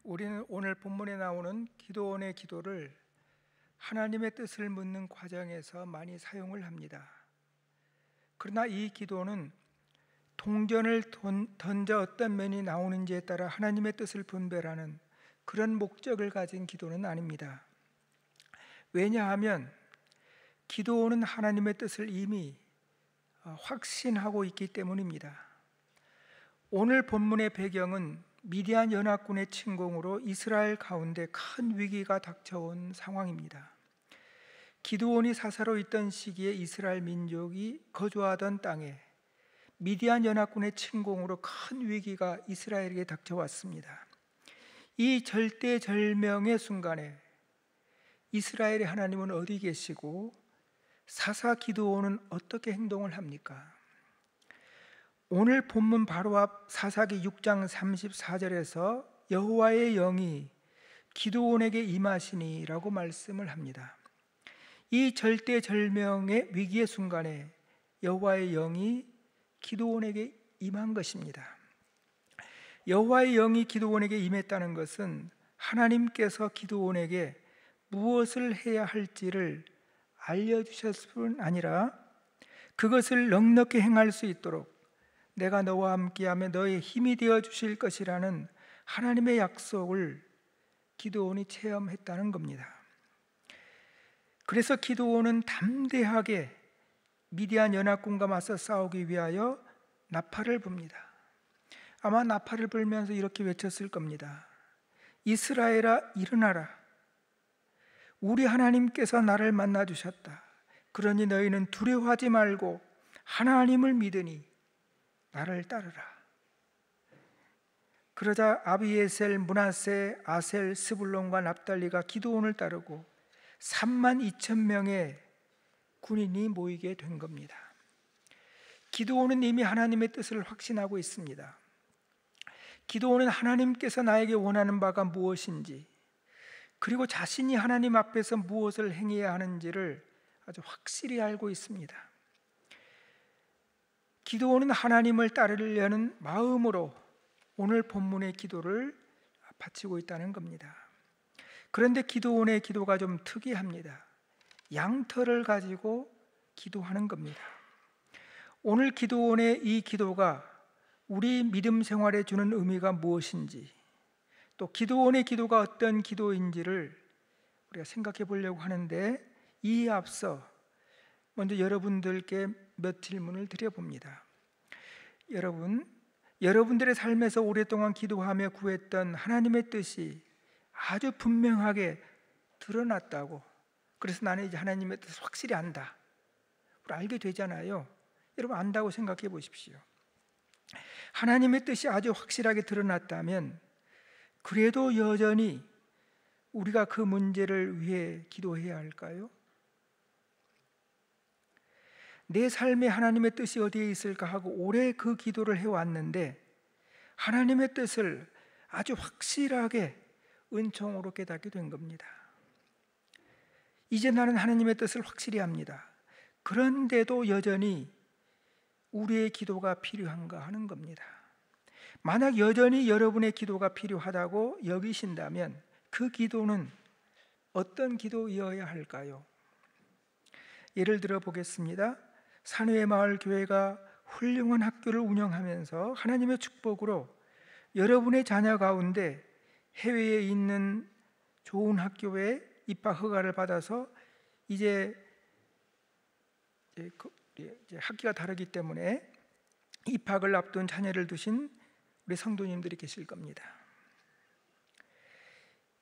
우리는 오늘 본문에 나오는 기도원의 기도를 하나님의 뜻을 묻는 과정에서 많이 사용을 합니다. 그러나 이 기도는 동전을 던져 어떤 면이 나오는지에 따라 하나님의 뜻을 분별하는 그런 목적을 가진 기도는 아닙니다. 왜냐하면 기도원은 하나님의 뜻을 이미 확신하고 있기 때문입니다. 오늘 본문의 배경은 미디안 연합군의 침공으로 이스라엘 가운데 큰 위기가 닥쳐온 상황입니다. 기드온이 사사로 있던 시기에 이스라엘 민족이 거주하던 땅에 미디안 연합군의 침공으로 큰 위기가 이스라엘에게 닥쳐왔습니다. 이 절대절명의 순간에 이스라엘의 하나님은 어디 계시고 사사 기드온은 어떻게 행동을 합니까? 오늘 본문 바로 앞 사사기 6장 34절에서 여호와의 영이 기드온에게 임하시니라고 말씀을 합니다. 이 절대절명의 위기의 순간에 여호와의 영이 기드온에게 임한 것입니다. 여호와의 영이 기드온에게 임했다는 것은 하나님께서 기드온에게 무엇을 해야 할지를 알려주셨을 뿐 아니라 그것을 넉넉히 행할 수 있도록 내가 너와 함께하며 너의 힘이 되어 주실 것이라는 하나님의 약속을 기드온이 체험했다는 겁니다. 그래서 기드온은 담대하게 미디안 연합군과 맞서 싸우기 위하여 나팔을 붑니다. 아마 나팔을 불면서 이렇게 외쳤을 겁니다. 이스라엘아 일어나라. 우리 하나님께서 나를 만나 주셨다. 그러니 너희는 두려워하지 말고 하나님을 믿으니 나를 따르라. 그러자 아비에셀, 므낫세, 아셀, 스불론과 납달리가 기드온을 따르고 32,000명의 군인이 모이게 된 겁니다. 기드온은 이미 하나님의 뜻을 확신하고 있습니다. 기드온은 하나님께서 나에게 원하는 바가 무엇인지, 그리고 자신이 하나님 앞에서 무엇을 행해야 하는지를 아주 확실히 알고 있습니다. 기드온은 하나님을 따르려는 마음으로 오늘 본문의 기도를 바치고 있다는 겁니다. 그런데 기드온의 기도가 좀 특이합니다. 양털을 가지고 기도하는 겁니다. 오늘 기드온의 이 기도가 우리 믿음 생활에 주는 의미가 무엇인지, 또 기드온의 기도가 어떤 기도인지를 우리가 생각해 보려고 하는데, 이에 앞서 먼저 여러분들께 몇 질문을 드려봅니다. 여러분들의 삶에서 오랫동안 기도하며 구했던 하나님의 뜻이 아주 분명하게 드러났다고, 그래서 나는 이제 하나님의 뜻을 확실히 안다, 우리 알게 되잖아요. 여러분 안다고 생각해 보십시오. 하나님의 뜻이 아주 확실하게 드러났다면 그래도 여전히 우리가 그 문제를 위해 기도해야 할까요? 내 삶에 하나님의 뜻이 어디에 있을까 하고 오래 그 기도를 해왔는데 하나님의 뜻을 아주 확실하게 은총으로 깨닫게 된 겁니다. 이제 나는 하나님의 뜻을 확실히 압니다. 그런데도 여전히 우리의 기도가 필요한가 하는 겁니다. 만약 여전히 여러분의 기도가 필요하다고 여기신다면 그 기도는 어떤 기도이어야 할까요? 예를 들어 보겠습니다. 산후의 마을 교회가 훌륭한 학교를 운영하면서 하나님의 축복으로 여러분의 자녀 가운데 해외에 있는 좋은 학교에 입학 허가를 받아서 이제 학기가 다르기 때문에 입학을 앞둔 자녀를 두신 우리 성도님들이 계실 겁니다.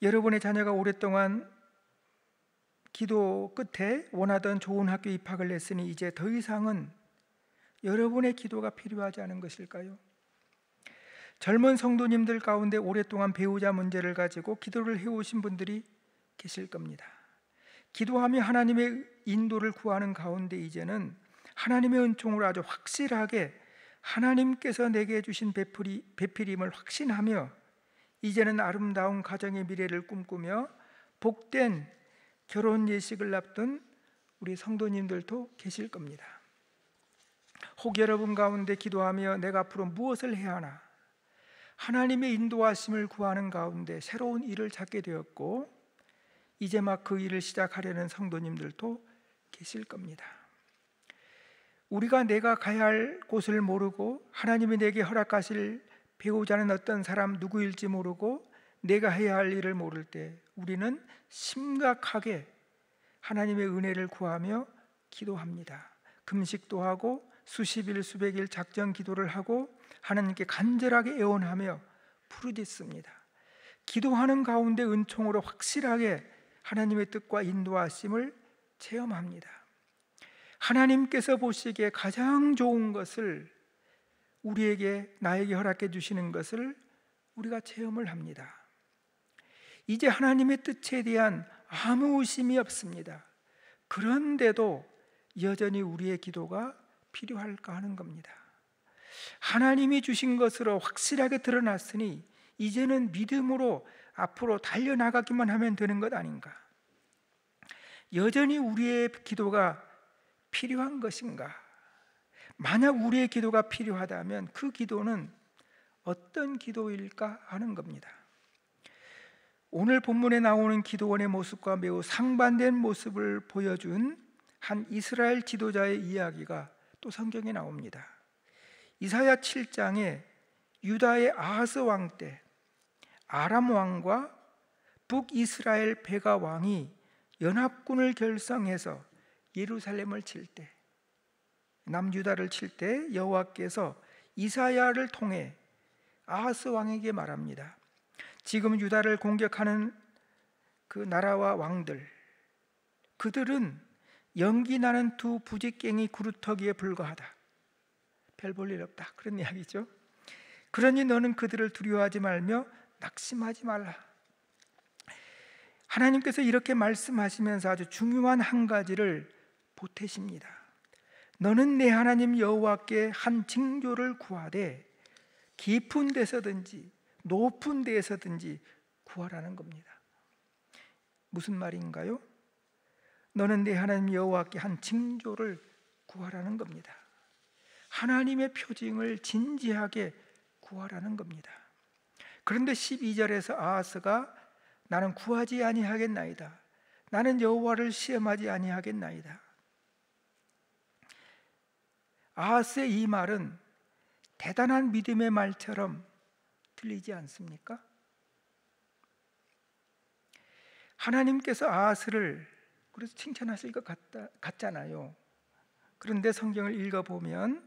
여러분의 자녀가 오랫동안 기도 끝에 원하던 좋은 학교 입학을 했으니 이제 더 이상은 여러분의 기도가 필요하지 않은 것일까요? 젊은 성도님들 가운데 오랫동안 배우자 문제를 가지고 기도를 해오신 분들이 계실 겁니다. 기도하며 하나님의 인도를 구하는 가운데 이제는 하나님의 은총으로 아주 확실하게 하나님께서 내게 주신 배필임을 확신하며 이제는 아름다운 가정의 미래를 꿈꾸며 복된 결혼 예식을 앞둔 우리 성도님들도 계실 겁니다. 혹 여러분 가운데 기도하며 내가 앞으로 무엇을 해야 하나, 하나님의 인도하심을 구하는 가운데 새로운 일을 찾게 되었고, 이제 막 그 일을 시작하려는 성도님들도 계실 겁니다. 우리가 내가 가야 할 곳을 모르고 하나님이 내게 허락하실 배우자는 어떤 사람 누구일지 모르고 내가 해야 할 일을 모를 때 우리는 심각하게 하나님의 은혜를 구하며 기도합니다. 금식도 하고 수십일 수백일 작정 기도를 하고 하나님께 간절하게 애원하며 부르짖습니다. 기도하는 가운데 은총으로 확실하게 하나님의 뜻과 인도하심을 체험합니다. 하나님께서 보시기에 가장 좋은 것을 우리에게 나에게 허락해 주시는 것을 우리가 체험을 합니다. 이제 하나님의 뜻에 대한 아무 의심이 없습니다. 그런데도 여전히 우리의 기도가 필요할까 하는 겁니다. 하나님이 주신 것으로 확실하게 드러났으니 이제는 믿음으로 앞으로 달려나가기만 하면 되는 것 아닌가? 여전히 우리의 기도가 필요한 것인가? 만약 우리의 기도가 필요하다면 그 기도는 어떤 기도일까 하는 겁니다. 오늘 본문에 나오는 기도원의 모습과 매우 상반된 모습을 보여준 한 이스라엘 지도자의 이야기가 또 성경에 나옵니다. 이사야 7장에 유다의 아하스 왕 때 아람 왕과 북이스라엘 베가 왕이 연합군을 결성해서 예루살렘을 칠 때, 남유다를 칠 때 여호와께서 이사야를 통해 아하스 왕에게 말합니다. 지금 유다를 공격하는 그 나라와 왕들, 그들은 연기 나는 두 부직갱이 구루터기에 불과하다. 별 볼 일 없다. 그런 이야기죠. 그러니 너는 그들을 두려워하지 말며 낙심하지 말라. 하나님께서 이렇게 말씀하시면서 아주 중요한 한 가지를 보태십니다. 너는 내 하나님 여호와께 한 징조를 구하되 깊은 데서든지 높은 데에서든지 구하라는 겁니다. 무슨 말인가요? 너는 내 하나님 여호와께 한 징조를 구하라는 겁니다. 하나님의 표징을 진지하게 구하라는 겁니다. 그런데 12절에서 아하스가 나는 구하지 아니하겠나이다. 나는 여호와를 시험하지 아니하겠나이다. 아하스의 이 말은 대단한 믿음의 말처럼 들리지 않습니까? 하나님께서 아하스를 그래서 칭찬하실 것 같잖아요. 그런데 성경을 읽어보면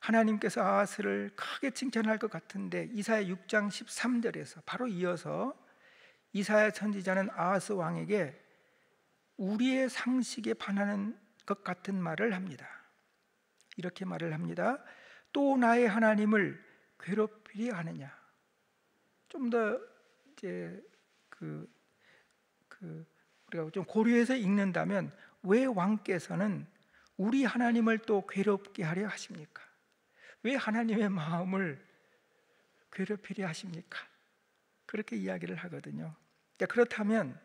하나님께서 아하스를 크게 칭찬할 것 같은데 이사야 6장 13절에서 바로 이어서 이사야 선지자는 아하스 왕에게 우리의 상식에 반하는 것 같은 말을 합니다. 이렇게 말을 합니다. 또 나의 하나님을 괴롭히려 하느냐. 좀 더 이제 우리가 좀 고려해서 읽는다면 왜 왕께서는 우리 하나님을 또 괴롭게 하려 하십니까? 왜 하나님의 마음을 괴롭히려 하십니까? 그렇게 이야기를 하거든요. 그렇다면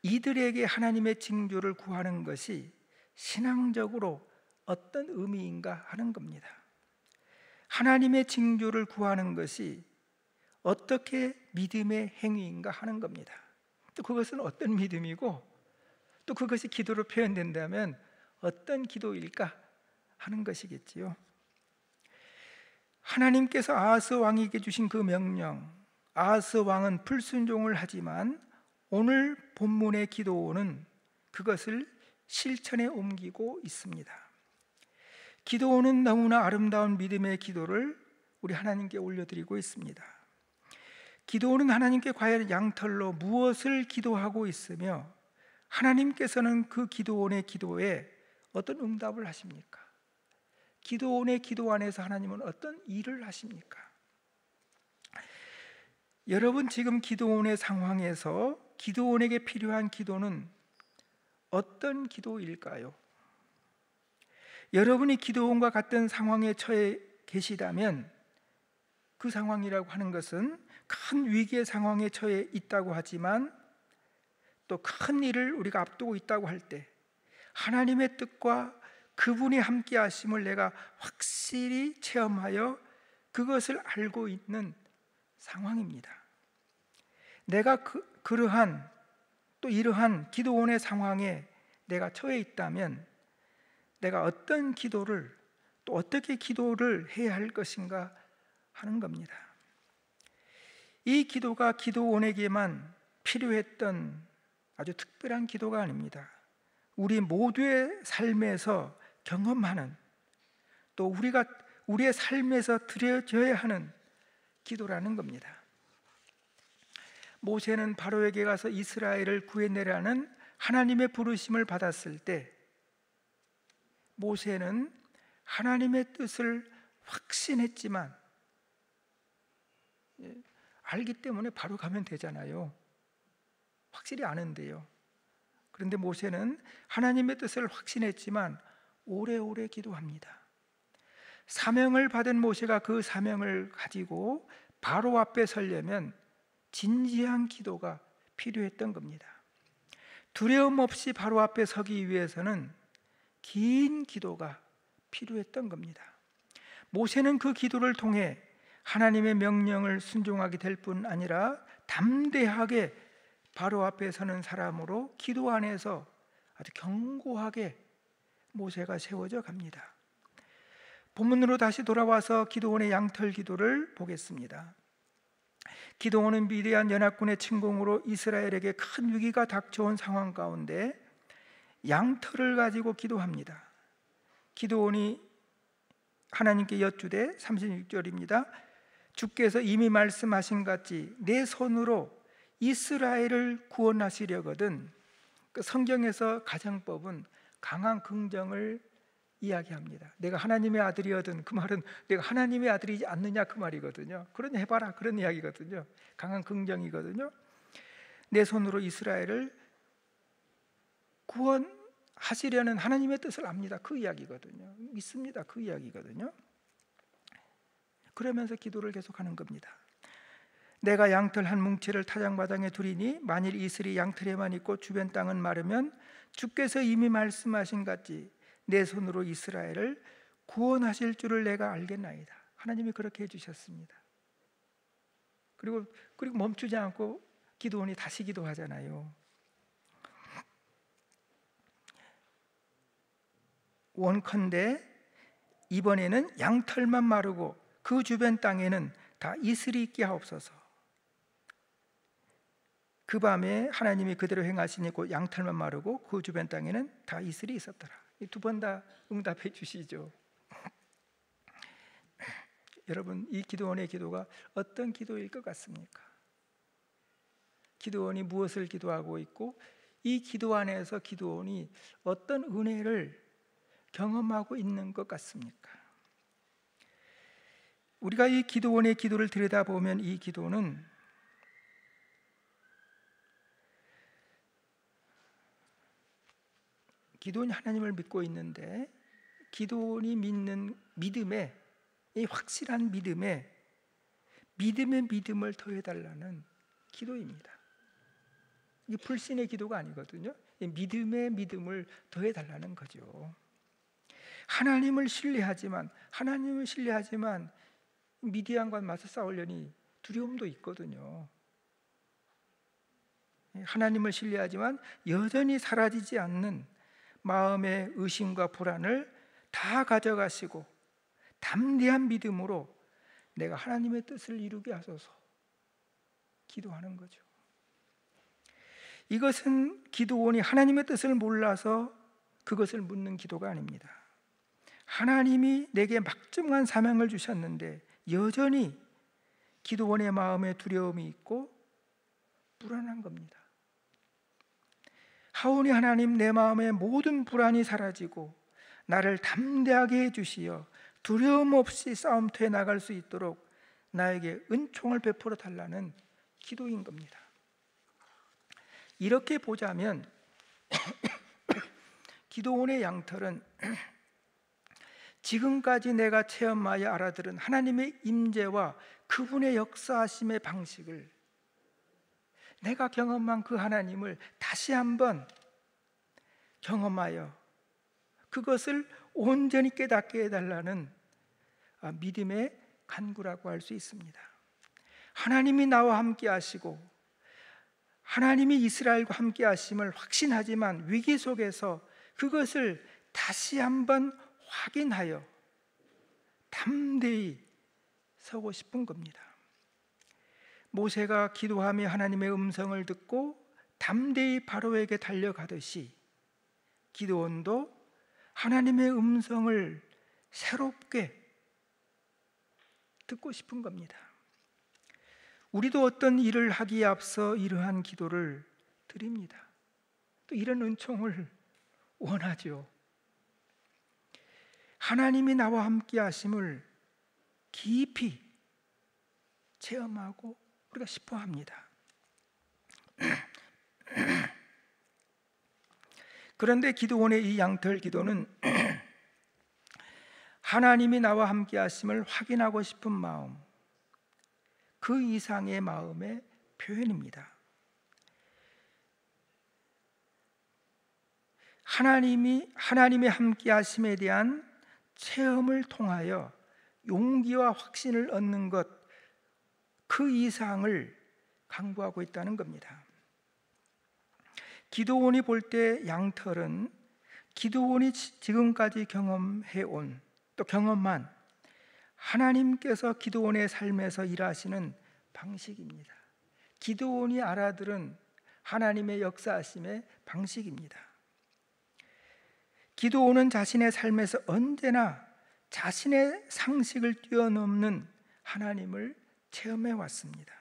이들에게 하나님의 징조를 구하는 것이 신앙적으로 어떤 의미인가 하는 겁니다. 하나님의 징조를 구하는 것이 어떻게 믿음의 행위인가 하는 겁니다. 또 그것은 어떤 믿음이고 또 그것이 기도로 표현된다면 어떤 기도일까 하는 것이겠지요. 하나님께서 아하스 왕에게 주신 그 명령, 아하스 왕은 불순종을 하지만 오늘 본문의 기도원은 그것을 실천에 옮기고 있습니다. 기도원은 너무나 아름다운 믿음의 기도를 우리 하나님께 올려드리고 있습니다. 기도원은 하나님께 과연 양털로 무엇을 기도하고 있으며 하나님께서는 그 기도원의 기도에 어떤 응답을 하십니까? 기도원의 기도 안에서 하나님은 어떤 일을 하십니까? 여러분 지금 기도원의 상황에서 기도원에게 필요한 기도는 어떤 기도일까요? 여러분이 기도원과 같은 상황에 처해 계시다면 그 상황이라고 하는 것은 큰 위기의 상황에 처해 있다고 하지만 또 큰 일을 우리가 앞두고 있다고 할 때 하나님의 뜻과 그분이 함께 하심을 내가 확실히 체험하여 그것을 알고 있는 상황입니다. 내가 그러한 또 이러한 기도원의 상황에 내가 처해 있다면 내가 어떤 기도를 또 어떻게 기도를 해야 할 것인가 하는 겁니다. 이 기도가 기도원에게만 필요했던 아주 특별한 기도가 아닙니다. 우리 모두의 삶에서 경험하는 또 우리의 삶에서 드려져야 하는 기도라는 겁니다. 모세는 바로에게 가서 이스라엘을 구해내라는 하나님의 부르심을 받았을 때 모세는 하나님의 뜻을 확신했지만 알기 때문에 바로 가면 되잖아요. 확실히 아는데요. 그런데 모세는 하나님의 뜻을 확신했지만 오래오래 기도합니다. 사명을 받은 모세가 그 사명을 가지고 바로 앞에 서려면 진지한 기도가 필요했던 겁니다. 두려움 없이 바로 앞에 서기 위해서는 긴 기도가 필요했던 겁니다. 모세는 그 기도를 통해 하나님의 명령을 순종하게 될 뿐 아니라 담대하게 바로 앞에 서는 사람으로 기도 안에서 아주 견고하게 모세가 세워져 갑니다. 본문으로 다시 돌아와서 기드온의 양털 기도를 보겠습니다. 기드온은 미디안 연합군의 침공으로 이스라엘에게 큰 위기가 닥쳐온 상황 가운데 양털을 가지고 기도합니다. 기드온이 하나님께 여쭈되 36절입니다. 주께서 이미 말씀하신 같이 내 손으로 이스라엘을 구원하시려거든. 그 성경에서 가정법은 강한 긍정을 이야기합니다. 내가 하나님의 아들이거든. 그 말은 내가 하나님의 아들이지 않느냐 그 말이거든요. 그러니 해봐라 그런 이야기거든요. 강한 긍정이거든요. 내 손으로 이스라엘을 구원하시려는 하나님의 뜻을 압니다. 그 이야기거든요. 믿습니다. 그 이야기거든요. 그러면서 기도를 계속하는 겁니다. 내가 양털 한 뭉치를 타작마당에 두리니 만일 이슬이 양털에만 있고 주변 땅은 마르면 주께서 이미 말씀하신 같이 내 손으로 이스라엘을 구원하실 줄을 내가 알겠나이다. 하나님이 그렇게 해주셨습니다. 그리고 멈추지 않고 기드온이 다시 기도하잖아요. 원컨대 이번에는 양털만 마르고 그 주변 땅에는 다 이슬이 있게 하옵소서. 그 밤에 하나님이 그대로 행하시니 곧 양털만 마르고 그 주변 땅에는 다 이슬이 있었더라. 두 번 다 응답해 주시죠. 여러분, 이 기드온의 기도가 어떤 기도일 것 같습니까? 기드온이 무엇을 기도하고 있고 이 기도 안에서 기드온이 어떤 은혜를 경험하고 있는 것 같습니까? 우리가 이 기드온의 기도를 들여다보면 이 기도는 기드온이 하나님을 믿고 있는데 기드온이 믿는 믿음에, 이 확실한 믿음에 믿음의 믿음을 더해달라는 기도입니다. 이게 불신의 기도가 아니거든요. 믿음의 믿음을 더해달라는 거죠. 하나님을 신뢰하지만 미디안과 맞서 싸우려니 두려움도 있거든요. 하나님을 신뢰하지만 여전히 사라지지 않는 마음의 의심과 불안을 다 가져가시고 담대한 믿음으로 내가 하나님의 뜻을 이루게 하소서 기도하는 거죠. 이것은 기드온이 하나님의 뜻을 몰라서 그것을 묻는 기도가 아닙니다. 하나님이 내게 막중한 사명을 주셨는데 여전히 기드온의 마음에 두려움이 있고 불안한 겁니다. 하오니 하나님, 내 마음의 모든 불안이 사라지고 나를 담대하게 해주시어 두려움 없이 싸움터에 나갈 수 있도록 나에게 은총을 베풀어 달라는 기도인 겁니다. 이렇게 보자면 기드온의 양털은 지금까지 내가 체험하여 알아들은 하나님의 임재와 그분의 역사하심의 방식을, 내가 경험한 그 하나님을 다시 한번 경험하여 그것을 온전히 깨닫게 해달라는 믿음의 간구라고 할 수 있습니다. 하나님이 나와 함께 하시고 하나님이 이스라엘과 함께 하심을 확신하지만 위기 속에서 그것을 다시 한번 확인하여 담대히 서고 싶은 겁니다. 모세가 기도하며 하나님의 음성을 듣고 담대히 바로에게 달려가듯이 기드온도 하나님의 음성을 새롭게 듣고 싶은 겁니다. 우리도 어떤 일을 하기에 앞서 이러한 기도를 드립니다. 또 이런 은총을 원하죠. 하나님이 나와 함께 하심을 깊이 체험하고 우리가 싶어 합니다. 그런데 기드온의 이 양털 기도는 하나님이 나와 함께 하심을 확인하고 싶은 마음, 그 이상의 마음의 표현입니다. 하나님의 함께 하심에 대한 체험을 통하여 용기와 확신을 얻는 것, 그 이상을 강구하고 있다는 겁니다. 기드온이 볼 때 양털은 기드온이 지금까지 경험해온 또 경험한 하나님께서 기드온의 삶에서 일하시는 방식입니다. 기드온이 알아들은 하나님의 역사하심의 방식입니다. 기드온은 자신의 삶에서 언제나 자신의 상식을 뛰어넘는 하나님을 체험해 왔습니다.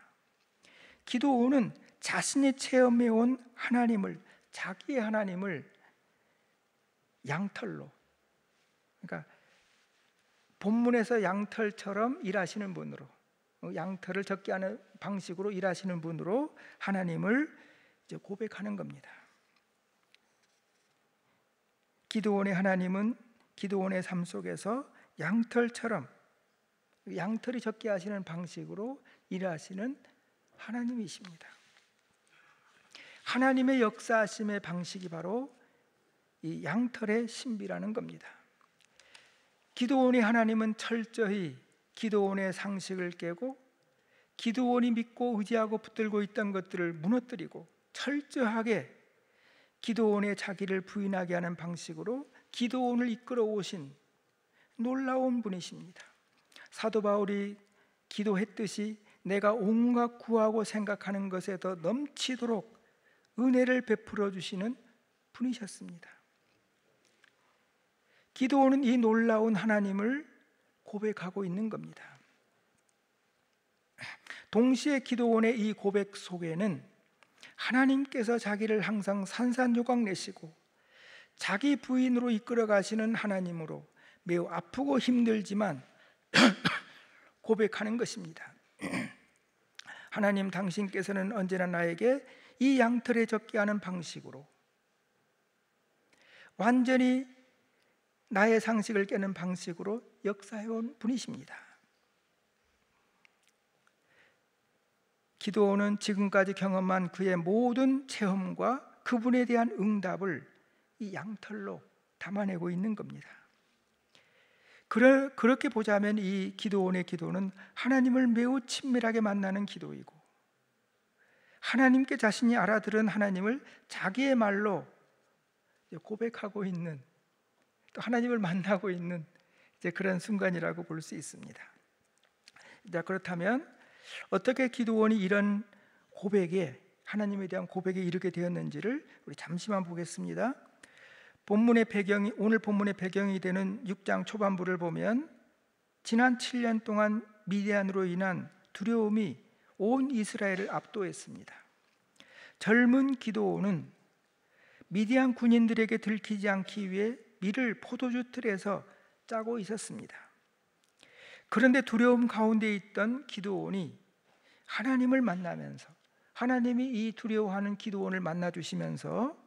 기드온은 자신이 체험해온 하나님을, 자기의 하나님을 양털로, 그러니까 본문에서 양털처럼 일하시는 분으로, 양털을 적게 하는 방식으로 일하시는 분으로 하나님을 이제 고백하는 겁니다. 기드온의 하나님은 기드온의 삶 속에서 양털처럼, 양털이 적게 하시는 방식으로 일하시는 하나님이십니다. 하나님의 역사하심의 방식이 바로 이 양털의 신비라는 겁니다. 기드온의 하나님은 철저히 기드온의 상식을 깨고 기드온이 믿고 의지하고 붙들고 있던 것들을 무너뜨리고 철저하게 기드온의 자기를 부인하게 하는 방식으로 기드온을 이끌어 오신 놀라운 분이십니다. 사도 바울이 기도했듯이 내가 온갖 구하고 생각하는 것에 더 넘치도록 은혜를 베풀어 주시는 분이셨습니다. 기드온은 이 놀라운 하나님을 고백하고 있는 겁니다. 동시에 기드온의 이 고백 속에는 하나님께서 자기를 항상 산산조각 내시고 자기 부인으로 이끌어 가시는 하나님으로 매우 아프고 힘들지만 고백하는 것입니다. 하나님, 당신께서는 언제나 나에게 이 양털에 적게 하는 방식으로 완전히 나의 상식을 깨는 방식으로 역사해온 분이십니다. 기드온은 지금까지 경험한 그의 모든 체험과 그분에 대한 응답을 이 양털로 담아내고 있는 겁니다. 그렇게 보자면 이 기드온의 기도는 하나님을 매우 친밀하게 만나는 기도이고 하나님께 자신이 알아들은 하나님을 자기의 말로 고백하고 있는, 또 하나님을 만나고 있는 이제 그런 순간이라고 볼 수 있습니다. 자, 그렇다면 어떻게 기드온이 이런 고백에, 하나님에 대한 고백에 이르게 되었는지를 우리 잠시만 보겠습니다. 오늘 본문의 배경이 되는 6장 초반부를 보면 지난 7년 동안 미디안으로 인한 두려움이 온 이스라엘을 압도했습니다. 젊은 기드온은 미디안 군인들에게 들키지 않기 위해 밀을 포도주 틀에서 짜고 있었습니다. 그런데 두려움 가운데 있던 기드온이 하나님을 만나면서, 하나님이 이 두려워하는 기드온을 만나주시면서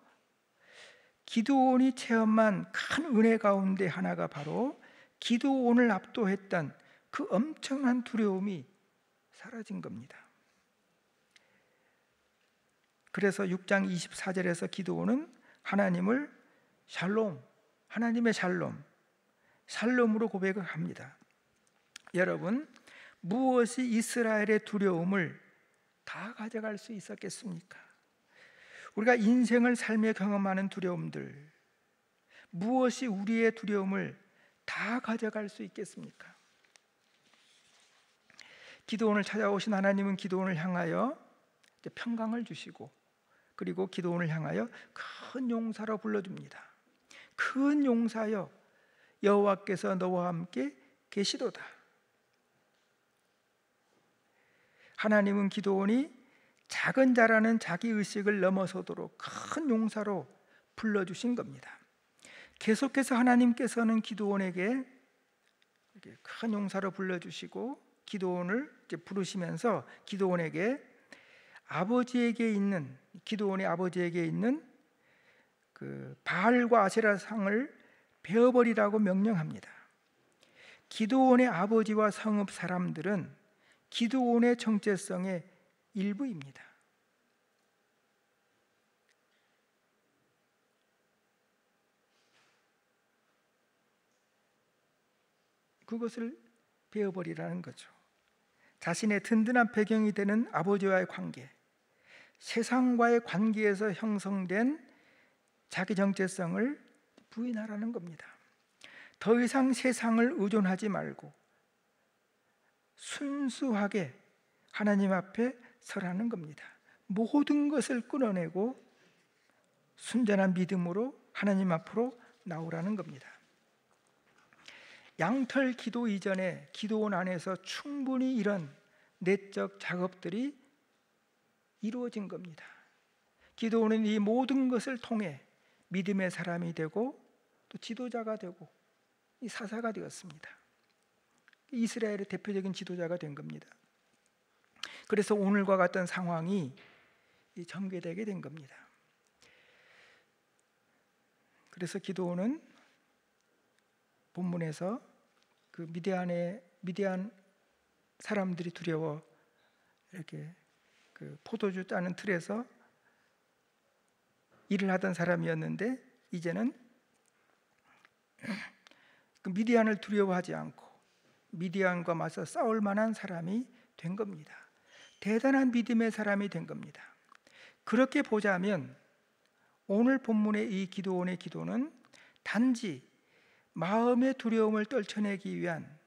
기드온이 체험한 큰 은혜 가운데 하나가 바로 기드온을 압도했던 그 엄청난 두려움이 사라진 겁니다. 그래서 6장 24절에서 기드온은 하나님을 샬롬, 하나님의 샬롬으로 고백을 합니다. 여러분, 무엇이 이스라엘의 두려움을 다 가져갈 수 있었겠습니까? 우리가 인생을 살며 경험하는 두려움들, 무엇이 우리의 두려움을 다 가져갈 수 있겠습니까? 기드온을 찾아오신 하나님은 기드온을 향하여 평강을 주시고, 그리고 기드온을 향하여 큰 용사로 불러줍니다. 큰 용사여, 여호와께서 너와 함께 계시도다. 하나님은 기드온이 작은 자라는 자기 의식을 넘어서도록 큰 용사로 불러주신 겁니다. 계속해서 하나님께서는 기드온에게 큰 용사로 불러주시고, 기드온을 부르시면서 기드온의 아버지에게 있는 그 바알과 아세라 상을 베어버리라고 명령합니다. 기드온의 아버지와 성읍 사람들은 기드온의 정체성의 일부입니다. 그것을 베어버리라는 거죠. 자신의 든든한 배경이 되는 아버지와의 관계, 세상과의 관계에서 형성된 자기 정체성을 부인하라는 겁니다. 더 이상 세상을 의존하지 말고 순수하게 하나님 앞에 서라는 겁니다. 모든 것을 끊어내고 순전한 믿음으로 하나님 앞으로 나오라는 겁니다. 양털 기도 이전에 기도원 안에서 충분히 이런 내적 작업들이 이루어진 겁니다. 기도원은 이 모든 것을 통해 믿음의 사람이 되고 또 지도자가 되고 이 사사가 되었습니다. 이스라엘의 대표적인 지도자가 된 겁니다. 그래서 오늘과 같은 상황이 전개되게 된 겁니다. 그래서 기드온은 본문에서 그 미디안 사람들이 두려워 이렇게 그 포도주 짜는 틀에서 일을 하던 사람이었는데, 이제는 그 미디안을 두려워하지 않고 미디안과 맞서 싸울 만한 사람이 된 겁니다. 대단한 믿음의 사람이 된 겁니다. 그렇게 보자면 오늘 본문의 이 기드온의 기도는 단지 마음의 두려움을 떨쳐내기 위한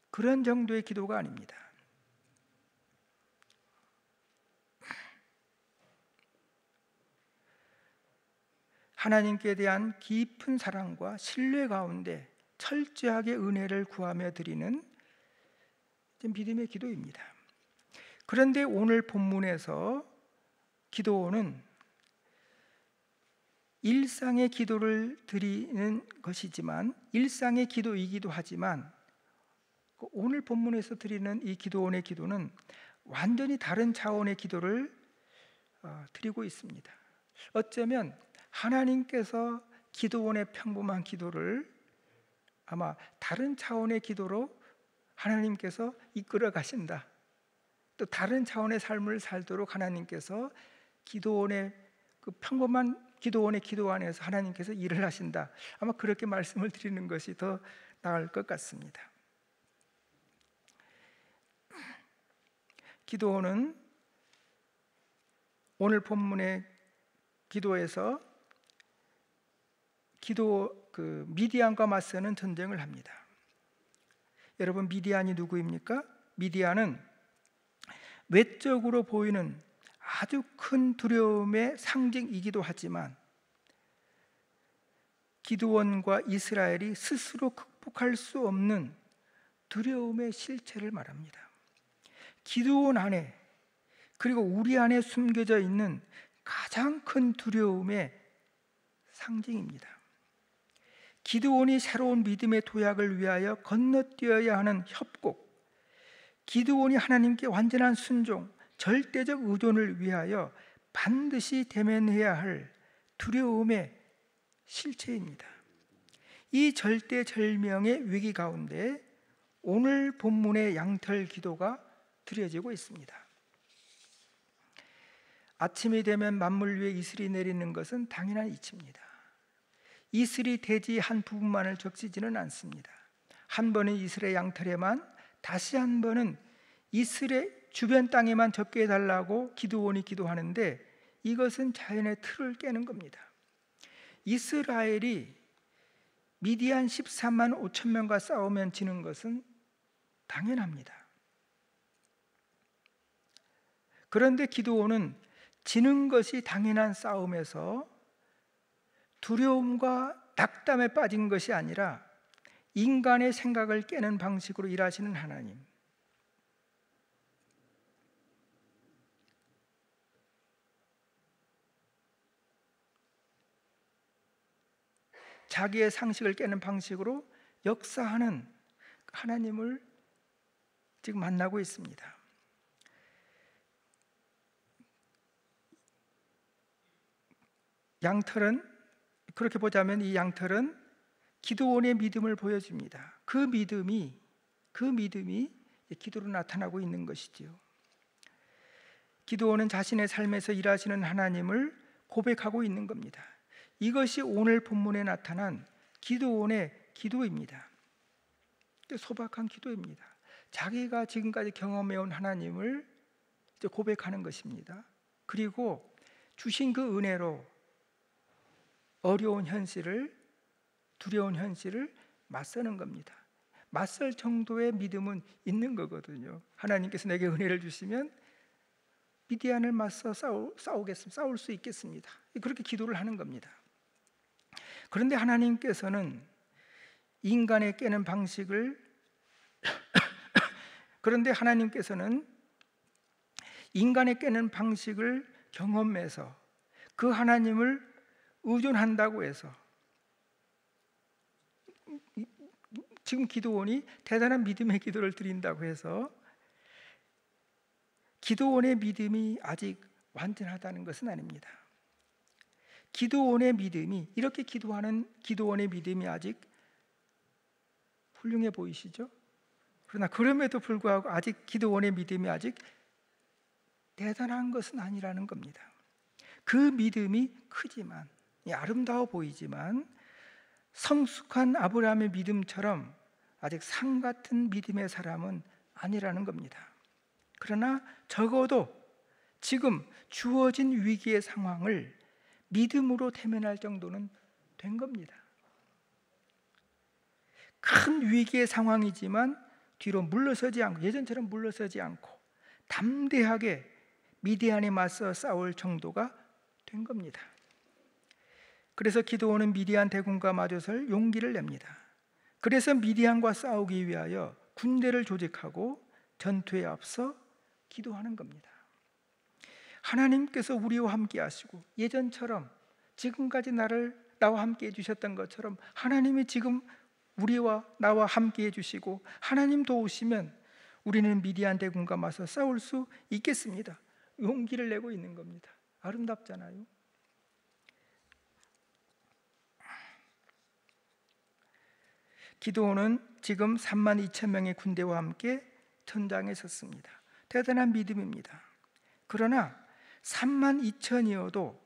그런 정도의 기도가 아닙니다. 하나님께 대한 깊은 사랑과 신뢰 가운데 철저하게 은혜를 구하며 드리는 믿음의 기도입니다. 그런데 오늘 본문에서 기드온은 일상의 기도를 드리는 것이지만, 일상의 기도이기도 하지만 오늘 본문에서 드리는 이 기드온의 기도는 완전히 다른 차원의 기도를 드리고 있습니다. 어쩌면 하나님께서 기드온의 평범한 기도를 아마 다른 차원의 기도로 하나님께서 이끌어 가신다, 또 다른 차원의 삶을 살도록 하나님께서 기드온의 그 평범한 기드온의 기도 안에서 하나님께서 일을 하신다, 아마 그렇게 말씀을 드리는 것이 더 나을 것 같습니다. 기드온은 오늘 본문의 기도에서 미디안과 맞서는 전쟁을 합니다. 여러분, 미디안이 누구입니까? 미디안은 외적으로 보이는 아주 큰 두려움의 상징이기도 하지만 기드온과 이스라엘이 스스로 극복할 수 없는 두려움의 실체를 말합니다. 기드온 안에, 그리고 우리 안에 숨겨져 있는 가장 큰 두려움의 상징입니다. 기드온이 새로운 믿음의 도약을 위하여 건너뛰어야 하는 협곡, 기드온이 하나님께 완전한 순종, 절대적 의존을 위하여 반드시 대면해야 할 두려움의 실체입니다. 이 절대절명의 위기 가운데 오늘 본문의 양털 기도가 드려지고 있습니다. 아침이 되면 만물 위에 이슬이 내리는 것은 당연한 이치입니다. 이슬이 대지 한 부분만을 적시지는 않습니다. 한 번의 이슬의 양털에만 다시 한번은 이스라엘 주변 땅에만 적게 해달라고 기드온이 기도하는데 이것은 자연의 틀을 깨는 겁니다. 이스라엘이 미디안 13만 5천 명과 싸우면 지는 것은 당연합니다. 그런데 기드온은 지는 것이 당연한 싸움에서 두려움과 낙담에 빠진 것이 아니라 인간의 생각을 깨는 방식으로 일하시는 하나님, 자기의 상식을 깨는 방식으로 역사하는 하나님을 지금 만나고 있습니다. 양털은, 그렇게 보자면 이 양털은 기드온의 믿음을 보여줍니다. 그 믿음이 기도로 나타나고 있는 것이지요. 기드온은 자신의 삶에서 일하시는 하나님을 고백하고 있는 겁니다. 이것이 오늘 본문에 나타난 기드온의 기도입니다. 소박한 기도입니다. 자기가 지금까지 경험해온 하나님을 고백하는 것입니다. 그리고 주신 그 은혜로 어려운 현실을, 두려운 현실을 맞서는 겁니다. 맞설 정도의 믿음은 있는 거거든요. 하나님께서 내게 은혜를 주시면 미디안을 맞서 싸울 수 있겠습니다. 그렇게 기도를 하는 겁니다. 그런데 하나님께서는 인간의 깨는 방식을 경험해서 그 하나님을 의존한다고 해서, 지금 기드온이 대단한 믿음의 기도를 드린다고 해서 기드온의 믿음이 아직 완전하다는 것은 아닙니다. 기드온의 믿음이, 이렇게 기도하는 기드온의 믿음이 아직 훌륭해 보이시죠? 그러나 그럼에도 불구하고 아직 기드온의 믿음이 아직 대단한 것은 아니라는 겁니다. 그 믿음이 크지만, 아름다워 보이지만 성숙한 아브라함의 믿음처럼 아직 상 같은 믿음의 사람은 아니라는 겁니다. 그러나 적어도 지금 주어진 위기의 상황을 믿음으로 대면할 정도는 된 겁니다. 큰 위기의 상황이지만 뒤로 물러서지 않고, 예전처럼 물러서지 않고 담대하게 미디안에 맞서 싸울 정도가 된 겁니다. 그래서 기드온은 미디안 대군과 마주설 용기를 냅니다. 그래서 미디안과 싸우기 위하여 군대를 조직하고 전투에 앞서 기도하는 겁니다. 하나님께서 우리와 함께 하시고 예전처럼 지금까지 나와 함께 해주셨던 것처럼 하나님이 지금 우리와 나와 함께 해주시고 하나님 도우시면 우리는 미디안 대군과 맞서 싸울 수 있겠습니다. 용기를 내고 있는 겁니다. 아름답잖아요. 기드온은 지금 3만 2천 명의 군대와 함께 전장에 섰습니다. 대단한 믿음입니다. 그러나 3만 2천이어도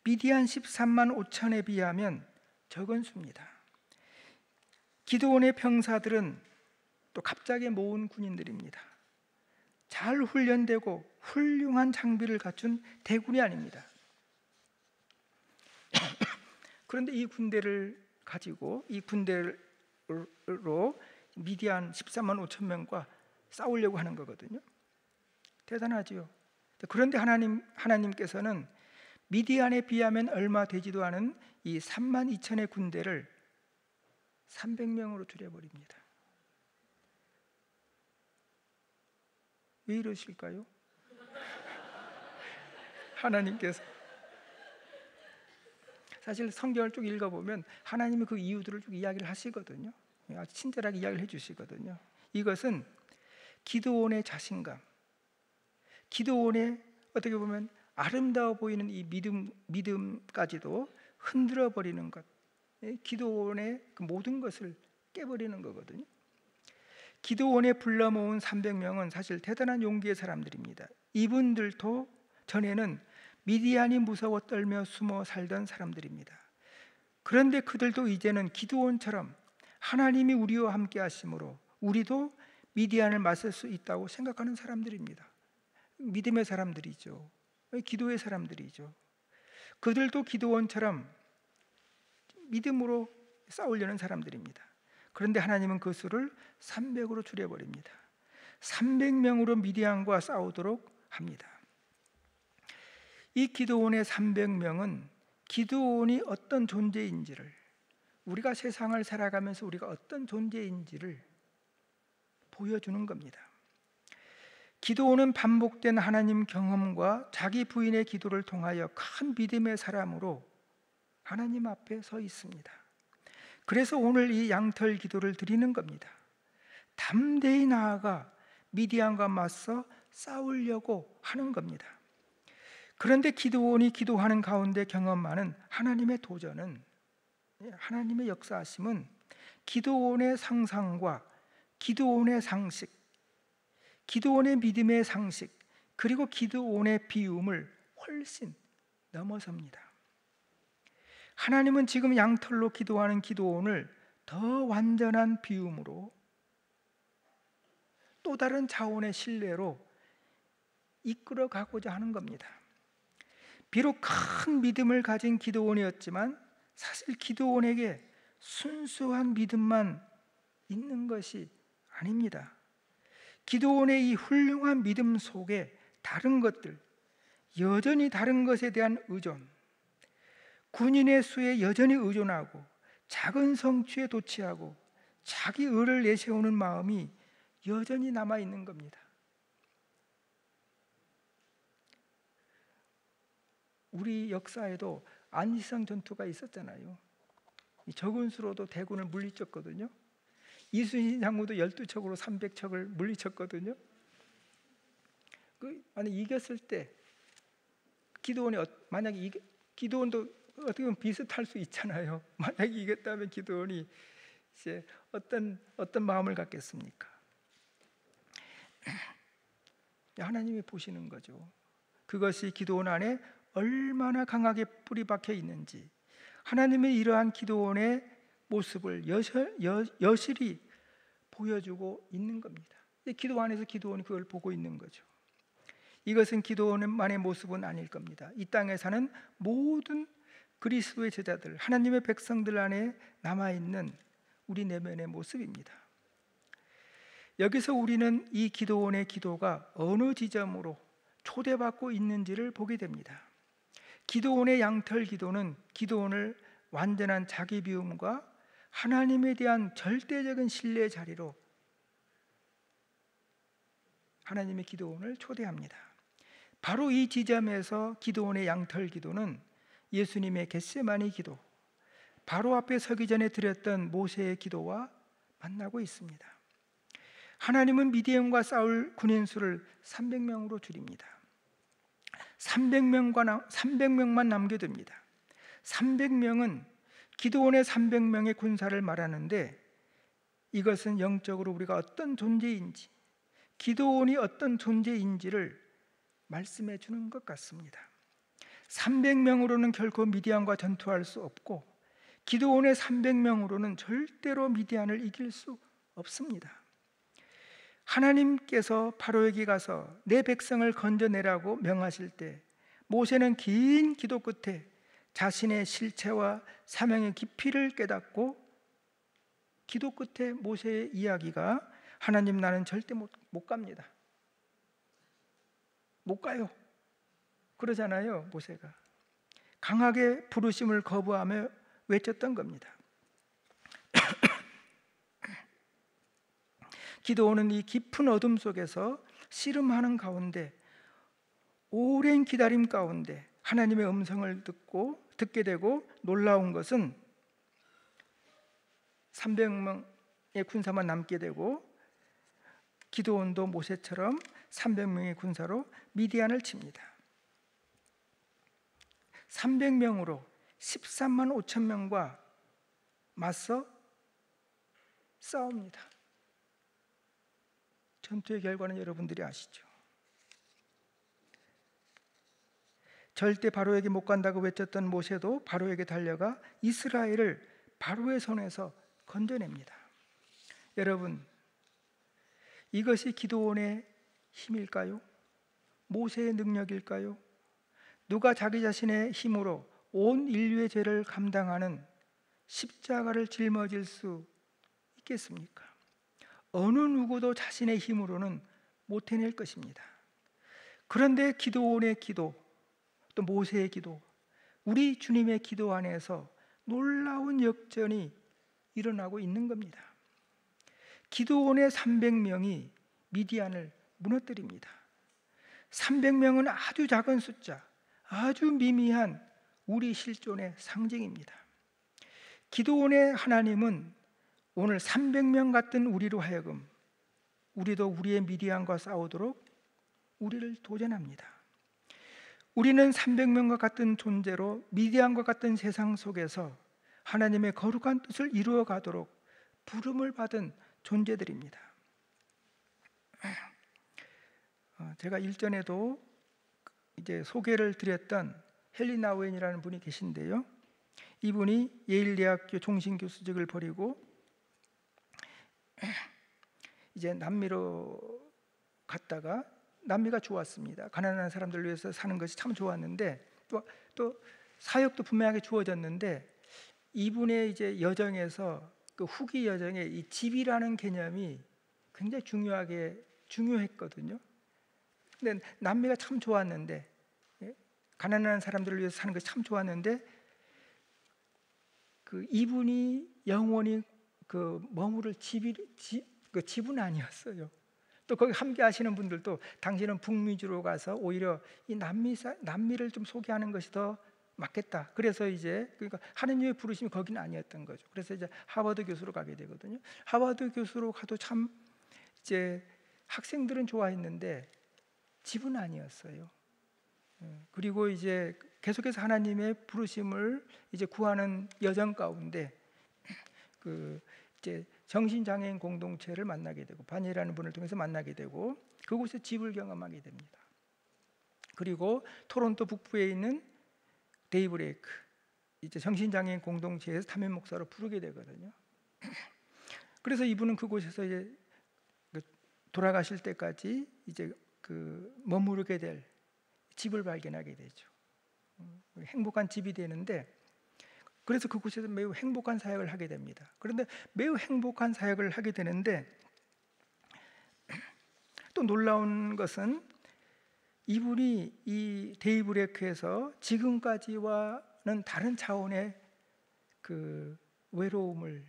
미디안 13만 5천에 비하면 적은 수입니다. 기드온의 병사들은 또 갑자기 모은 군인들입니다. 잘 훈련되고 훌륭한 장비를 갖춘 대군이 아닙니다. 그런데 이 군대를 가지고, 이 군대로 미디안 13만 5천 명과 싸우려고 하는 거거든요. 대단하지요. 그런데 하나님께서는 미디안에 비하면 얼마 되지도 않은 이 3만 2천의 군대를 300명으로 줄여버립니다. 왜 이러실까요? 하나님께서 사실 성경을 쭉 읽어보면 하나님이 그 이유들을 쭉 이야기를 하시거든요. 아주 친절하게 이야기를 해주시거든요. 이것은 기드온의 자신감, 기드온의 어떻게 보면 아름다워 보이는 이 믿음까지도 흔들어 버리는 것, 기드온의 그 모든 것을 깨버리는 거거든요. 기드온에 불러 모은 300명은 사실 대단한 용기의 사람들입니다. 이분들도 전에는 미디안이 무서워 떨며 숨어 살던 사람들입니다. 그런데 그들도 이제는 기드온처럼 하나님이 우리와 함께 하심으로 우리도 미디안을 맞설 수 있다고 생각하는 사람들입니다. 믿음의 사람들이죠. 기도의 사람들이죠. 그들도 기드온처럼 믿음으로 싸우려는 사람들입니다. 그런데 하나님은 그 수를 300으로 줄여버립니다. 300명으로 미디안과 싸우도록 합니다. 이 기드온의 300명은 기드온이 어떤 존재인지를, 우리가 세상을 살아가면서 우리가 어떤 존재인지를 보여주는 겁니다. 기드온은 반복된 하나님 경험과 자기 부인의 기도를 통하여 큰 믿음의 사람으로 하나님 앞에 서 있습니다. 그래서 오늘 이 양털 기도를 드리는 겁니다. 담대히 나아가 미디안과 맞서 싸우려고 하는 겁니다. 그런데 기드온이 기도하는 가운데 경험하는 하나님의 도전은, 하나님의 역사하심은 기드온의 상상과 기드온의 상식, 기드온의 믿음의 상식, 그리고 기드온의 비움을 훨씬 넘어섭니다. 하나님은 지금 양털로 기도하는 기드온을 더 완전한 비움으로, 또 다른 차원의 신뢰로 이끌어 가고자 하는 겁니다. 비록 큰 믿음을 가진 기드온이었지만 사실 기드온에게 순수한 믿음만 있는 것이 아닙니다. 기드온의 이 훌륭한 믿음 속에 다른 것들, 여전히 다른 것에 대한 의존, 군인의 수에 여전히 의존하고 작은 성취에 도취하고 자기 의를 내세우는 마음이 여전히 남아있는 겁니다. 우리 역사에도 안희성 전투가 있었잖아요. 적은 수로도 대군을 물리쳤거든요. 이순신 장군도 12척으로 300척을 물리쳤거든요. 만약 이겼을 때 기드온이 만약에 기드온도 어떻게 보면 비슷할 수 있잖아요. 만약에 이겼다면 기드온이 이제 어떤 마음을 갖겠습니까? 하나님이 보시는 거죠. 그것이 기드온 안에 얼마나 강하게 뿌리 박혀 있는지, 하나님의 이러한 기드온의 모습을 여실히 보여주고 있는 겁니다. 기도 안에서 기드온이 그걸 보고 있는 거죠. 이것은 기드온만의 모습은 아닐 겁니다. 이 땅에 사는 모든 그리스도의 제자들, 하나님의 백성들 안에 남아있는 우리 내면의 모습입니다. 여기서 우리는 이 기드온의 기도가 어느 지점으로 초대받고 있는지를 보게 됩니다. 기드온의 양털 기도는 기드온을 완전한 자기 비움과 하나님에 대한 절대적인 신뢰의 자리로 하나님의 기드온을 초대합니다. 바로 이 지점에서 기드온의 양털 기도는 예수님의 겟세마니 기도, 바로 앞에 서기 전에 드렸던 모세의 기도와 만나고 있습니다. 하나님은 미디안과 싸울 군인 수를 300명으로 줄입니다. 300명만 남겨둡니다. 300명은 기드온의 300명의 군사를 말하는데, 이것은 영적으로 우리가 어떤 존재인지, 기드온이 어떤 존재인지를 말씀해 주는 것 같습니다. 300명으로는 결코 미디안과 전투할 수 없고, 기드온의 300명으로는 절대로 미디안을 이길 수 없습니다. 하나님께서 바로에게 가서 내 백성을 건져내라고 명하실 때, 모세는 긴 기도 끝에 자신의 실체와 사명의 깊이를 깨닫고, 기도 끝에 모세의 이야기가, 하나님 나는 절대 못 갑니다. 못 가요. 그러잖아요. 모세가 강하게 부르심을 거부하며 외쳤던 겁니다. 기드온은 이 깊은 어둠 속에서 씨름하는 가운데, 오랜 기다림 가운데 하나님의 음성을 듣게 되고, 놀라운 것은 300명의 군사만 남게 되고, 기드온도 모세처럼 300명의 군사로 미디안을 칩니다. 300명으로 13만 5천 명과 맞서 싸웁니다. 전투의 결과는 여러분들이 아시죠. 절대 바로에게 못 간다고 외쳤던 모세도 바로에게 달려가 이스라엘을 바로의 손에서 건져냅니다. 여러분, 이것이 기도원의 힘일까요? 모세의 능력일까요? 누가 자기 자신의 힘으로 온 인류의 죄를 감당하는 십자가를 짊어질 수 있겠습니까? 어느 누구도 자신의 힘으로는 못 해낼 것입니다. 그런데 기도원의 기도, 또 모세의 기도, 우리 주님의 기도 안에서 놀라운 역전이 일어나고 있는 겁니다. 기도원의 300명이 미디안을 무너뜨립니다. 300명은 아주 작은 숫자, 아주 미미한 우리 실존의 상징입니다. 기도원의 하나님은 오늘 300명 같은 우리로 하여금 우리도 우리의 미디안과 싸우도록 우리를 도전합니다. 우리는 300명과 같은 존재로 미디안과 같은 세상 속에서 하나님의 거룩한 뜻을 이루어 가도록 부름을 받은 존재들입니다. 제가 일전에도 이제 소개를 드렸던 헨리 나우엔이라는 분이 계신데요. 이분이 예일대학교 종신교수직을 버리고 이제 남미로 갔다가 남미가 좋았습니다. 가난한 사람들 위해서 사는 것이 참 좋았는데 또 사역도 분명하게 주어졌는데 이분의 이제 여정에서 그 후기 여정에 이 집이라는 개념이 굉장히 중요했거든요. 근데 남미가 참 좋았는데 가난한 사람들을 위해서 사는 것이 참 좋았는데 그 이분이 영원히 그 머무를 집은 아니었어요. 또 거기 함께 하시는 분들도 당신은 북미주로 가서 오히려 이 남미를 좀 소개하는 것이 더 맞겠다. 그래서 이제 그러니까 하느님의 부르심이 거기는 아니었던 거죠. 그래서 이제 하버드 교수로 가게 되거든요. 하버드 교수로 가도 참 이제 학생들은 좋아했는데 집은 아니었어요. 그리고 이제 계속해서 하나님의 부르심을 이제 구하는 여정 가운데 그 이제 정신장애인 공동체를 만나게 되고 바니라는 분을 통해서 만나게 되고 그곳에 집을 경험하게 됩니다. 그리고 토론토 북부에 있는 데이브레이크 이제 정신장애인 공동체에서 담임 목사로 부르게 되거든요. 그래서 이분은 그곳에서 이제 돌아가실 때까지 이제 그 머무르게 될 집을 발견하게 되죠. 행복한 집이 되는데 그래서 그곳에서 매우 행복한 사역을 하게 됩니다. 그런데 매우 행복한 사역을 하게 되는데 또 놀라운 것은 이분이 이 데이브레이크에서 지금까지와는 다른 차원의 그 외로움을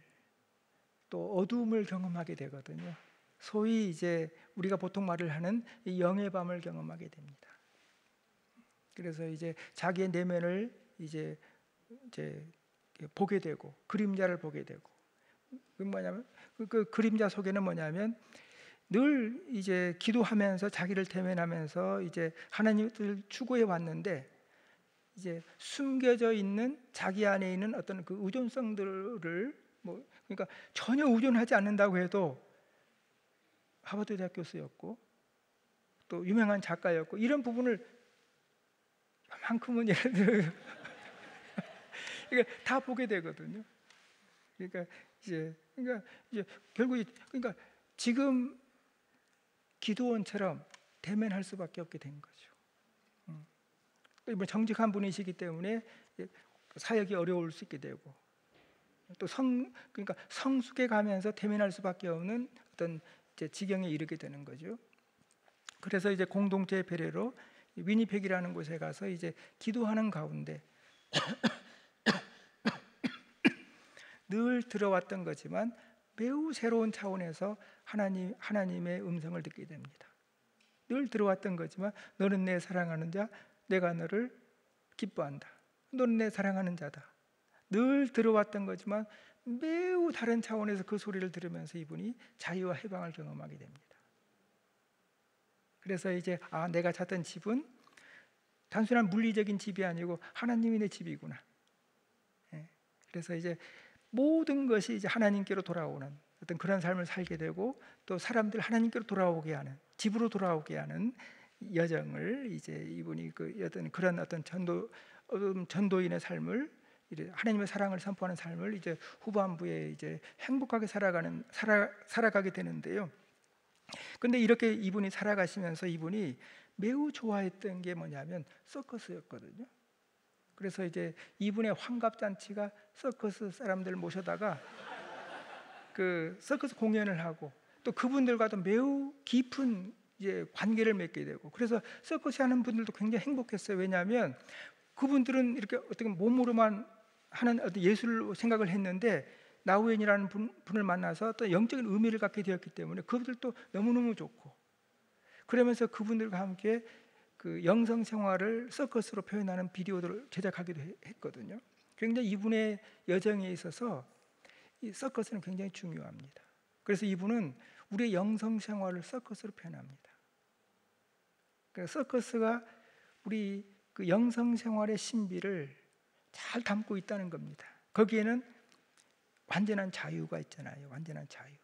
또 어두움을 경험하게 되거든요. 소위 이제 우리가 보통 말을 하는 이 영의 밤을 경험하게 됩니다. 그래서 이제 자기의 내면을 이제 보게 되고 그림자를 보게 되고 그 뭐냐면 그 그림자 속에는 뭐냐면 늘 이제 기도하면서 자기를 대면하면서 이제 하나님을 추구해 왔는데 이제 숨겨져 있는 자기 안에 있는 어떤 그 의존성들을 뭐 그러니까 전혀 의존하지 않는다고 해도 하버드 대학 교수였고 또 유명한 작가였고 이런 부분을 만큼은 예를 들어 그러니까 다 보게 되거든요. 그러니까 이제 결국 그러니까 지금 기도원처럼 대면할 수밖에 없게 된 거죠. 또 정직한 분이시기 때문에 사역이 어려울 수 있게 되고 또 그러니까 성숙해 가면서 대면할 수밖에 없는 어떤 이제 지경에 이르게 되는 거죠. 그래서 이제 공동체의 배려로 위니펙이라는 곳에 가서 이제 기도하는 가운데 늘 들어왔던 거지만 매우 새로운 차원에서 하나님의 음성을 듣게 됩니다. 늘 들어왔던 거지만 너는 내 사랑하는 자, 내가 너를 기뻐한다. 너는 내 사랑하는 자다. 늘 들어왔던 거지만 매우 다른 차원에서 그 소리를 들으면서 이분이 자유와 해방을 경험하게 됩니다. 그래서 이제 내가 찾던 집은 단순한 물리적인 집이 아니고 하나님이 내 집이구나. 그래서 이제 모든 것이 이제 하나님께로 돌아오는 어떤 그런 삶을 살게 되고 또 사람들 하나님께로 돌아오게 하는 집으로 돌아오게 하는 여정을 이제 이분이 그런 어떤 전도인의 삶을 하나님의 사랑을 선포하는 삶을 이제 후반부에 이제 행복하게 살아가게 되는데요. 근데 이렇게 이분이 살아가시면서 이분이 매우 좋아했던 게 뭐냐면 서커스였거든요. 그래서 이제 이분의 환갑잔치가 서커스 사람들 모셔다가 그 서커스 공연을 하고 또 그분들과도 매우 깊은 이제 관계를 맺게 되고, 그래서 서커스 하는 분들도 굉장히 행복했어요. 왜냐하면 그분들은 이렇게 어떻게 몸으로만 하는 어떤 예술을 생각을 했는데 나우엔이라는 분을 만나서 또 영적인 의미를 갖게 되었기 때문에 그분들도 너무너무 좋고, 그러면서 그분들과 함께 그 영성 생활을 서커스로 표현하는 비디오들을 제작하기도 했거든요. 굉장히 이분의 여정에 있어서 이 서커스는 굉장히 중요합니다. 그래서 이분은 우리의 영성 생활을 서커스로 표현합니다. 그러니까 서커스가 우리 그 영성 생활의 신비를 잘 담고 있다는 겁니다. 거기에는 완전한 자유가 있잖아요. 완전한 자유.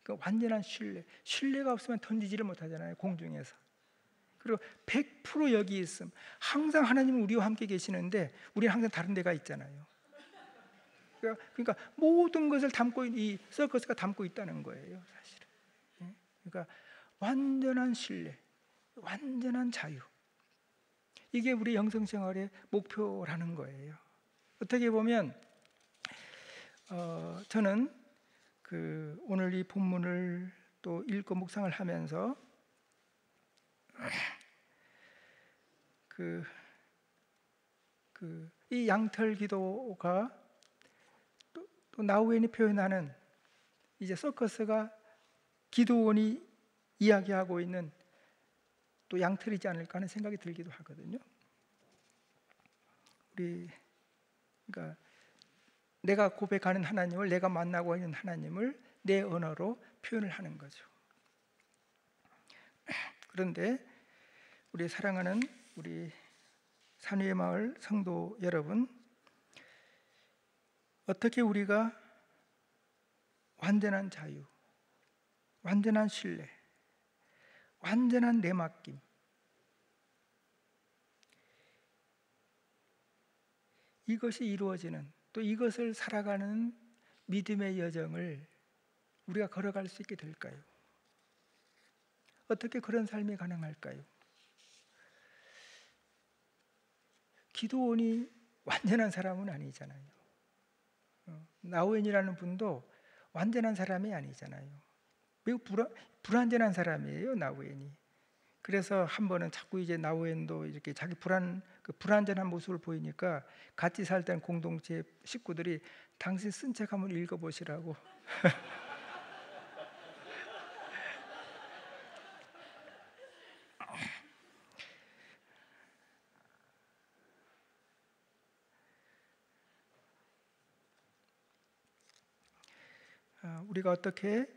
그 완전한 신뢰가 없으면 던지지를 못하잖아요, 공중에서. 그리고 100% 여기 있음. 항상 하나님은 우리와 함께 계시는데 우리는 항상 다른 데가 있잖아요. 그러니까 모든 것을 담고 이 서커스가 담고 있다는 거예요, 사실은. 그러니까 완전한 신뢰, 완전한 자유. 이게 우리 영성생활의 목표라는 거예요. 어떻게 보면 저는 그 오늘 이 본문을 또 읽고 묵상을 하면서 이 양털 기도가 또 나우엔이 표현하는 이제 서커스가 기도원이 이야기하고 있는 또 양털이지 않을까 하는 생각이 들기도 하거든요. 그러니까 내가 고백하는 하나님을, 내가 만나고 있는 하나님을 내 언어로 표현을 하는 거죠. 그런데 우리 사랑하는 우리 산위의 마을 성도 여러분, 어떻게 우리가 완전한 자유, 완전한 신뢰, 완전한 내맡김, 이것이 이루어지는, 또 이것을 살아가는 믿음의 여정을 우리가 걸어갈 수 있게 될까요? 어떻게 그런 삶이 가능할까요? 기도원이 완전한 사람은 아니잖아요. 나우엔이라는 분도 완전한 사람이 아니잖아요. 매우 불완전한 사람이에요, 나우엔이. 그래서 한 번은 자꾸 이제 나우엔도 이렇게 자기 불완전한 모습을 보이니까 같이 살던 공동체 식구들이 당신 쓴 책 한번 읽어보시라고. 우리가 어떻게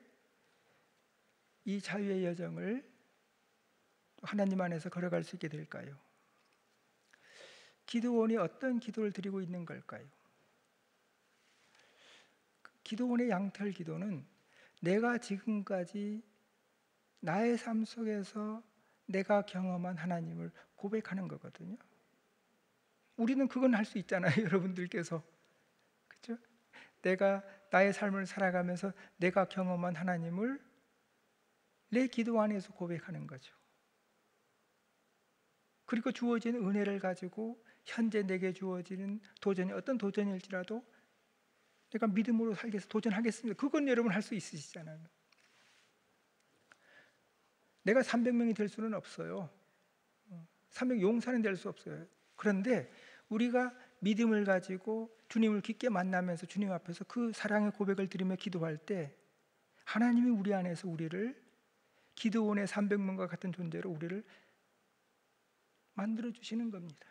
이 자유의 여정을 하나님 안에서 걸어갈 수 있게 될까요? 기도원이 어떤 기도를 드리고 있는 걸까요? 기도원의 양털 기도는 내가 지금까지 나의 삶 속에서 내가 경험한 하나님을 고백하는 거거든요. 우리는 그건 할 수 있잖아요, 여러분들께서. 그렇죠? 내가 나의 삶을 살아가면서 내가 경험한 하나님을 내 기도 안에서 고백하는 거죠. 그리고 주어진 은혜를 가지고 현재 내게 주어지는 도전이 어떤 도전일지라도 내가 믿음으로 살겠습니다, 도전하겠습니다. 그건 여러분 할 수 있으시잖아요. 내가 300명이 될 수는 없어요. 300 용사는 될 수 없어요. 그런데 우리가 믿음을 가지고 주님을 깊게 만나면서 주님 앞에서 그 사랑의 고백을 드리며 기도할 때 하나님이 우리 안에서 우리를 기도원의 300명과 같은 존재로 우리를 만들어 주시는 겁니다.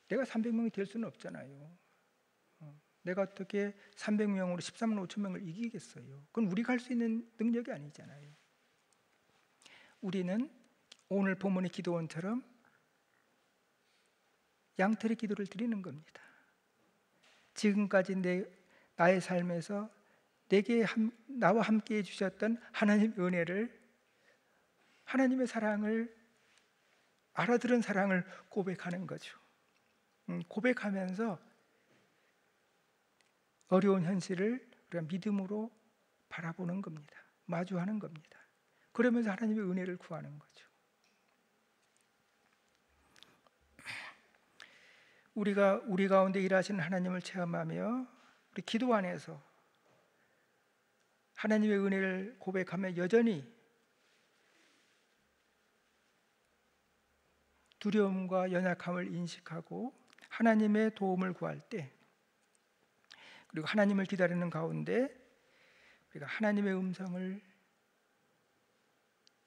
내가 300명이 될 수는 없잖아요. 내가 어떻게 300명으로 13만 5천 명을 이기겠어요? 그건 우리가 할 수 있는 능력이 아니잖아요. 우리는 오늘 본문의 기도원처럼 양털의 기도를 드리는 겁니다. 지금까지 나의 삶에서 나와 함께 해주셨던 하나님의 은혜를, 하나님의 사랑을, 알아들은 사랑을 고백하는 거죠. 고백하면서 어려운 현실을 우리가 믿음으로 바라보는 겁니다. 마주하는 겁니다. 그러면서 하나님의 은혜를 구하는 거죠. 우리가 우리 가운데 일하시는 하나님을 체험하며 우리 기도 안에서 하나님의 은혜를 고백하며 여전히 두려움과 연약함을 인식하고 하나님의 도움을 구할 때, 그리고 하나님을 기다리는 가운데 우리가 하나님의 음성을,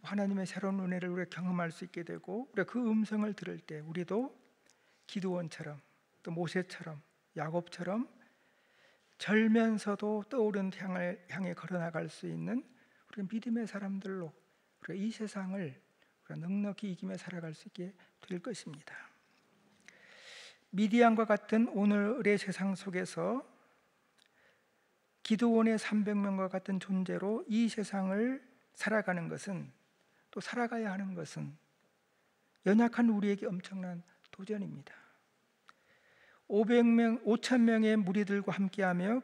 하나님의 새로운 은혜를 우리가 경험할 수 있게 되고, 우리가 그 음성을 들을 때 우리도 기드온처럼, 또 모세처럼, 야곱처럼 절면서도 떠오른 태양을 향해 걸어나갈 수 있는 우리 믿음의 사람들로 우리가 이 세상을 우리가 넉넉히 이기며 살아갈 수 있게 될 것입니다. 미디안과 같은 오늘의 세상 속에서 기드온의 300명과 같은 존재로 이 세상을 살아가는 것은, 또 살아가야 하는 것은 연약한 우리에게 엄청난 도전입니다. 5,000명의 무리들과 함께하며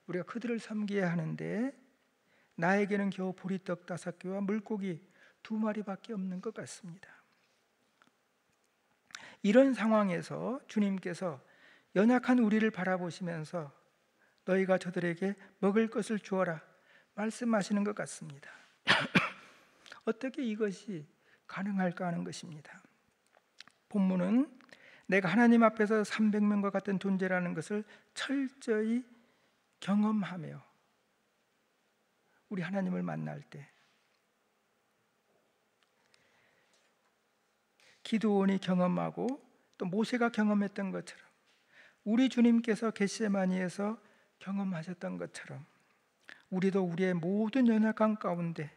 우리가 그들을 섬겨야 하는데, 나에게는 겨우 보리떡 5개와 물고기 2마리밖에 없는 것 같습니다. 이런 상황에서 주님께서 연약한 우리를 바라보시면서 너희가 저들에게 먹을 것을 주어라 말씀하시는 것 같습니다. 어떻게 이것이 가능할까 하는 것입니다. 본문은 내가 하나님 앞에서 300명과 같은 존재라는 것을 철저히 경험하며 우리 하나님을 만날 때, 기드온이 경험하고 또 모세가 경험했던 것처럼, 우리 주님께서 겟세마니에서 경험하셨던 것처럼, 우리도 우리의 모든 연약함 가운데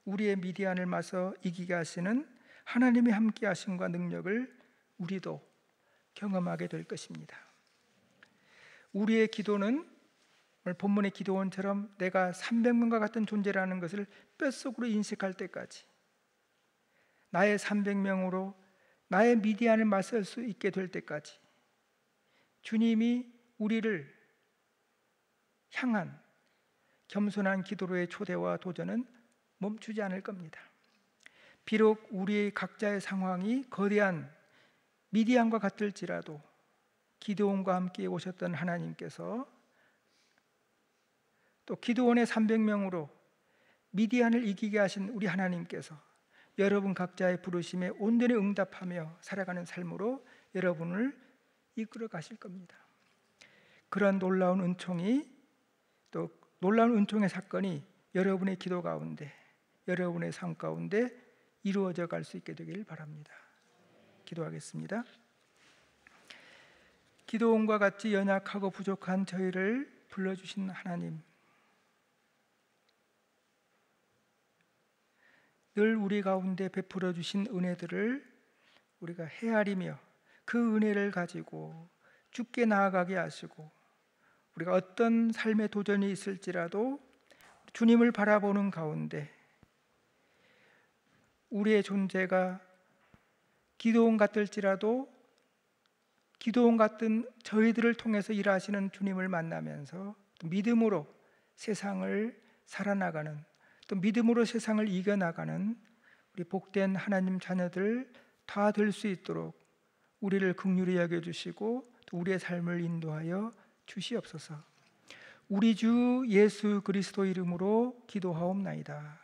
우리의 미디안을 맞서 이기게 하시는 하나님의 함께 하심과 능력을 우리도 경험하게 될 것입니다. 우리의 기도는 오늘 본문의 기도원처럼 내가 300명과 같은 존재라는 것을 뼛속으로 인식할 때까지, 나의 300명으로 나의 미디안을 맞설 수 있게 될 때까지 주님이 우리를 향한 겸손한 기도로의 초대와 도전은 멈추지 않을 겁니다. 비록 우리 각자의 상황이 거대한 미디안과 같을지라도 기드온과 함께 오셨던 하나님께서, 또 기드온의 300명으로 미디안을 이기게 하신 우리 하나님께서 여러분 각자의 부르심에 온전히 응답하며 살아가는 삶으로 여러분을 이끌어 가실 겁니다. 그런 놀라운 은총이, 또 놀라운 은총의 사건이 여러분의 기도 가운데, 여러분의 삶 가운데 이루어져 갈 수 있게 되길 바랍니다. 기도하겠습니다. 기드온과 같이 연약하고 부족한 저희를 불러주신 하나님, 늘 우리 가운데 베풀어 주신 은혜들을 우리가 헤아리며 그 은혜를 가지고 주께 나아가게 하시고, 우리가 어떤 삶의 도전이 있을지라도 주님을 바라보는 가운데 우리의 존재가 기드온 같을지라도 기드온 같은 저희들을 통해서 일하시는 주님을 만나면서 믿음으로 세상을 살아나가는, 또 믿음으로 세상을 이겨나가는 우리 복된 하나님 자녀들 다 될 수 있도록 우리를 긍휼히 여겨주시고 또 우리의 삶을 인도하여 주시옵소서. 우리 주 예수 그리스도 이름으로 기도하옵나이다.